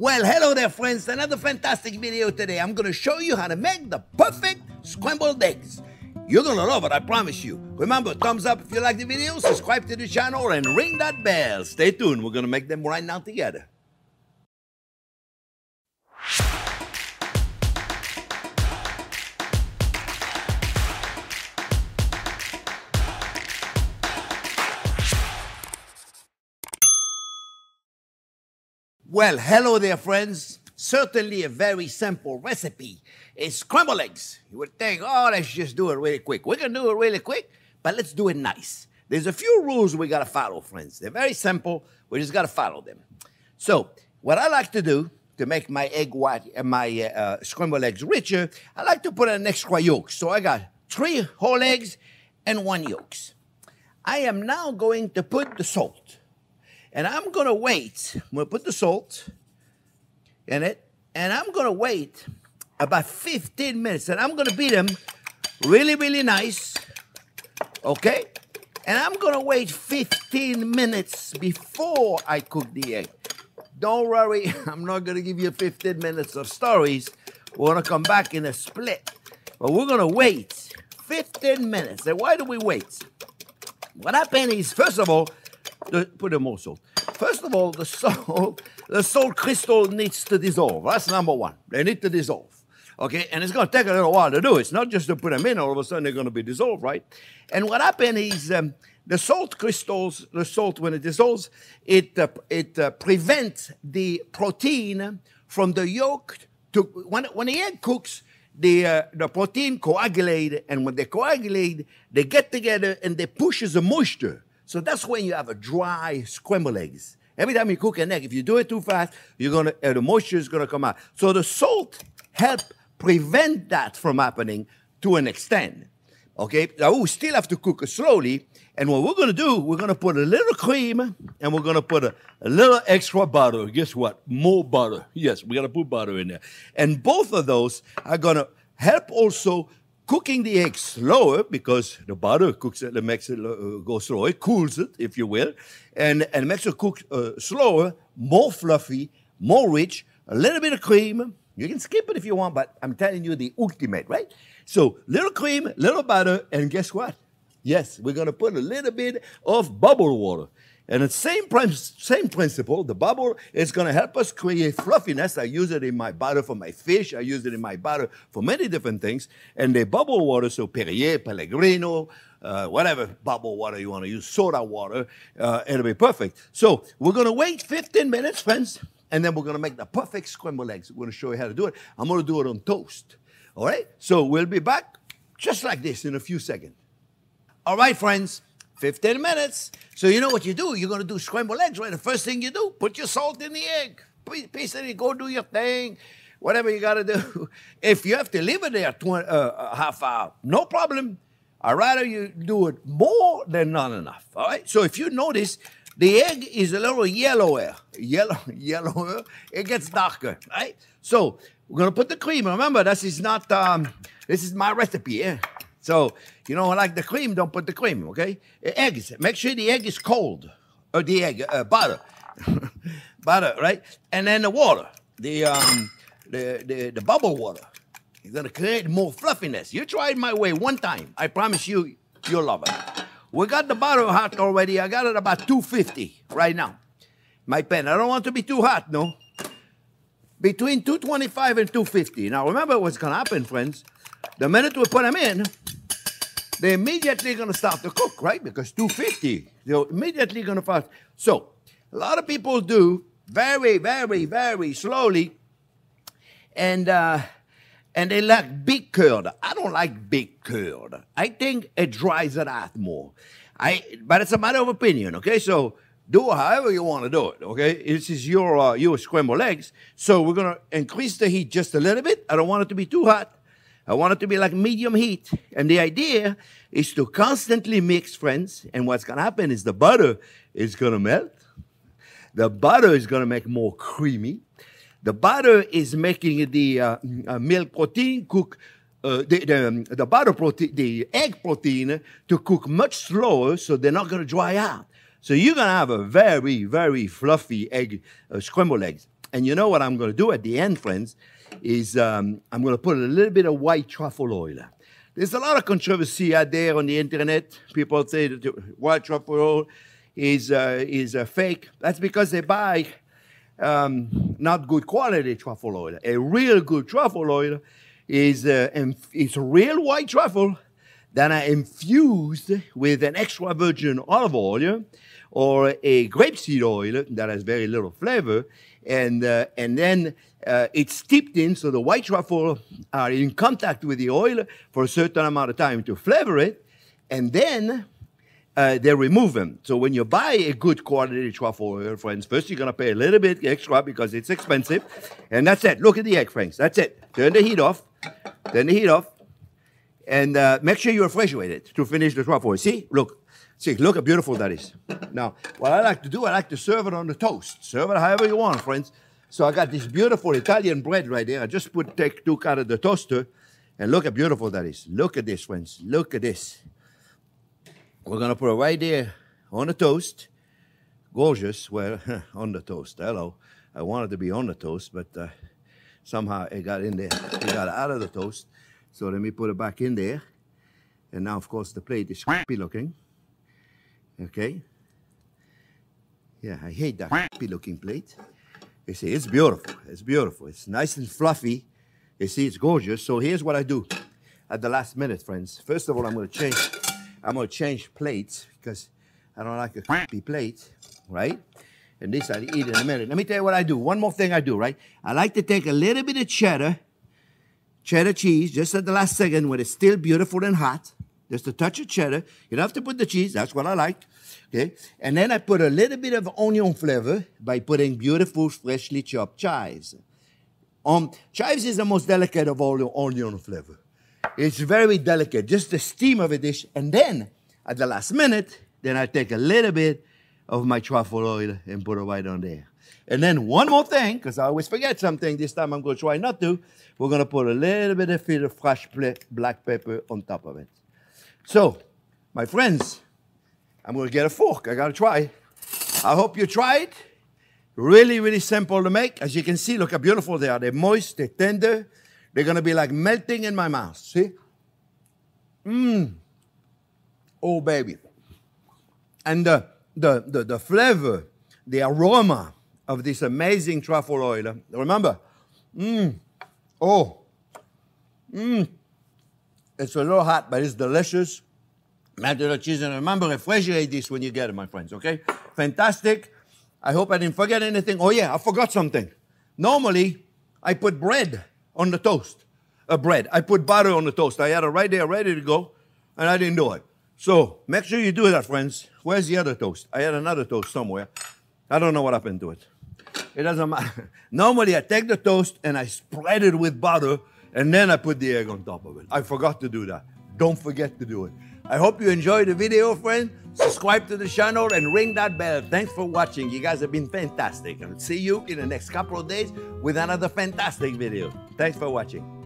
Well, hello there, friends. Another fantastic video today. I'm going to show you how to make the perfect scrambled eggs. You're going to love it, I promise you. Remember, thumbs up if you like the video, subscribe to the channel, and ring that bell. Stay tuned. We're going to make them right now together. Well, hello there, friends. Certainly a very simple recipe is scrambled eggs. You would think, oh, let's just do it really quick. We're going to do it really quick, but let's do it nice. There's a few rules we got to follow, friends. They're very simple. We just got to follow them. So what I like to do to make my egg white and my scrambled eggs richer, I like to put an extra yolk. So I got 3 whole eggs and 1 yolk. I am now going to put the salt. And I'm going to wait. I'm going to put the salt in it. And I'm going to wait about 15 minutes. And I'm going to beat them really, really nice. Okay? And I'm going to wait 15 minutes before I cook the egg. Don't worry. I'm not going to give you 15 minutes of stories. We're going to come back in a split. But we're going to wait 15 minutes. And why do we wait? What happens is, first of all, put more salt. First of all, the salt crystal needs to dissolve. That's number one. They need to dissolve. Okay, and it's going to take a little while to do it. It's not just to put them in, all of a sudden they're going to be dissolved, right? And what happens is the salt crystals, the salt, when it dissolves, it prevents the protein from the yolk. When the egg cooks, the protein coagulate, and when they coagulate, they get together and they push the moisture. So that's when you have a dry scrambled eggs. Every time you cook an egg, if you do it too fast, the moisture is gonna come out. So the salt helps prevent that from happening to an extent. Okay, now we still have to cook it slowly. And what we're gonna do, we're gonna put a little cream and we're gonna put a little extra butter. Guess what? More butter. Yes, we gotta put butter in there. And both of those are gonna help also cooking the egg slower, because the butter cooks it, it makes it go slower. It cools it, if you will, and makes it cook slower, more fluffy, more rich, a little bit of cream. You can skip it if you want, but I'm telling you the ultimate, right? So little cream, little butter, and guess what? Yes, we're going to put a little bit of bubble water. And the same principle, the bubble is going to help us create fluffiness. I use it in my butter for my fish. I use it in my butter for many different things. And the bubble water, so Perrier, Pellegrino, whatever bubble water you want to use, soda water, it'll be perfect. So we're going to wait 15 minutes, friends, and then we're going to make the perfect scrambled eggs. We're going to show you how to do it. I'm going to do it on toast. All right? So we'll be back just like this in a few seconds. All right, friends. 15 minutes. So you know what you do? You're going to do scrambled eggs, right? The first thing you do, put your salt in the egg. Piece it in, go do your thing, whatever you got to do. If you have to leave it there half hour, no problem. I'd rather you do it more than not enough, all right? So if you notice, the egg is a little yellower. Yellower. It gets darker, right? So we're going to put the cream. Remember, this is not, this is my recipe, yeah? So, you don't like the cream, don't put the cream, okay? Eggs, make sure the egg is cold. Or the egg, butter. Butter, right? And then the water, the bubble water. You're gonna create more fluffiness. You try it my way one time. I promise you, you'll love it. We got the butter hot already. I got it about 250 right now. My pan, I don't want it to be too hot, no? Between 225 and 250. Now remember what's gonna happen, friends. The minute we put them in, they're immediately going to start to cook, right? Because 250, they're immediately going to start. So, a lot of people do very, very, very slowly, and they like big curd. I don't like big curd. I think it dries it out more. But it's a matter of opinion, okay? So, do however you want to do it, okay? This is your scrambled eggs. So, we're going to increase the heat just a little bit. I don't want it to be too hot. I want it to be like medium heat. And the idea is to constantly mix, friends. And what's going to happen is the butter is going to melt. The butter is going to make more creamy. The butter is making the milk protein cook, the butter protein, the egg protein to cook much slower, so they're not going to dry out. So you're going to have a very, very fluffy egg, scrambled eggs. And you know what I'm going to do at the end, friends, is I'm going to put a little bit of white truffle oil. There's a lot of controversy out there on the internet. People say that white truffle oil is fake. That's because they buy not good quality truffle oil. A real good truffle oil is real white truffle that are infused with an extra virgin olive oil or a grapeseed oil that has very little flavor, and then it's steeped in, so the white truffle are in contact with the oil for a certain amount of time to flavor it, and then they remove them. So when you buy a good quality truffle oil, friends, first you're going to pay a little bit extra because it's expensive, and that's it. Look at the egg, friends. That's it. Turn the heat off. Turn the heat off. And make sure you refrigerate it to finish the truffle oil. See? Look. See, look how beautiful that is. Now, what I like to do, I like to serve it on the toast. Serve it however you want, friends. So I got this beautiful Italian bread right there. I just took out of the toaster, and look how beautiful that is. Look at this, friends. Look at this. We're going to put it right there on the toast. Gorgeous. Well, on the toast. Hello. I wanted to be on the toast, but somehow it got in there. It got out of the toast. So let me put it back in there. And now, of course, the plate is crappy looking. Okay. Yeah, I hate that crappy looking plate. You see, it's beautiful. It's beautiful. It's nice and fluffy. You see, it's gorgeous. So here's what I do at the last minute, friends. First of all, I'm going to change plates because I don't like a crappy plate, right? And this I'll eat in a minute. Let me tell you what I do. One more thing I do, right? I like to take a little bit of cheddar cheese, just at the last second when it's still beautiful and hot. Just a touch of cheddar. You don't have to put the cheese. That's what I like. Okay? And then I put a little bit of onion flavor by putting beautiful, freshly chopped chives. Chives is the most delicate of all the onion flavor. It's very delicate. Just the steam of a dish. And then, at the last minute, then I take a little bit of my truffle oil and put it right on there. And then one more thing, because I always forget something. This time I'm going to try not to. We're going to put a little bit of fresh black pepper on top of it. So, my friends, I'm going to get a fork. I got to try. I hope you try it. Really, really simple to make. As you can see, look how beautiful they are. They're moist, they're tender. They're going to be like melting in my mouth. See? Mmm. Oh, baby. And the flavor, the aroma of this amazing truffle oil. Remember? Mmm. Oh. Mmm. It's a little hot, but it's delicious. Melted the cheese, and remember, refrigerate this when you get it, my friends, okay? Fantastic. I hope I didn't forget anything. Oh, yeah, I forgot something. Normally, I put bread on the toast. I put butter on the toast. I had it right there, ready to go, and I didn't do it. So, make sure you do that, friends. Where's the other toast? I had another toast somewhere. I don't know what happened to it. It doesn't matter. Normally, I take the toast, and I spread it with butter, and then I put the egg on top of it. I forgot to do that. Don't forget to do it. I hope you enjoyed the video, friend. Subscribe to the channel and ring that bell. Thanks for watching. You guys have been fantastic. I'll see you in the next couple of days with another fantastic video. Thanks for watching.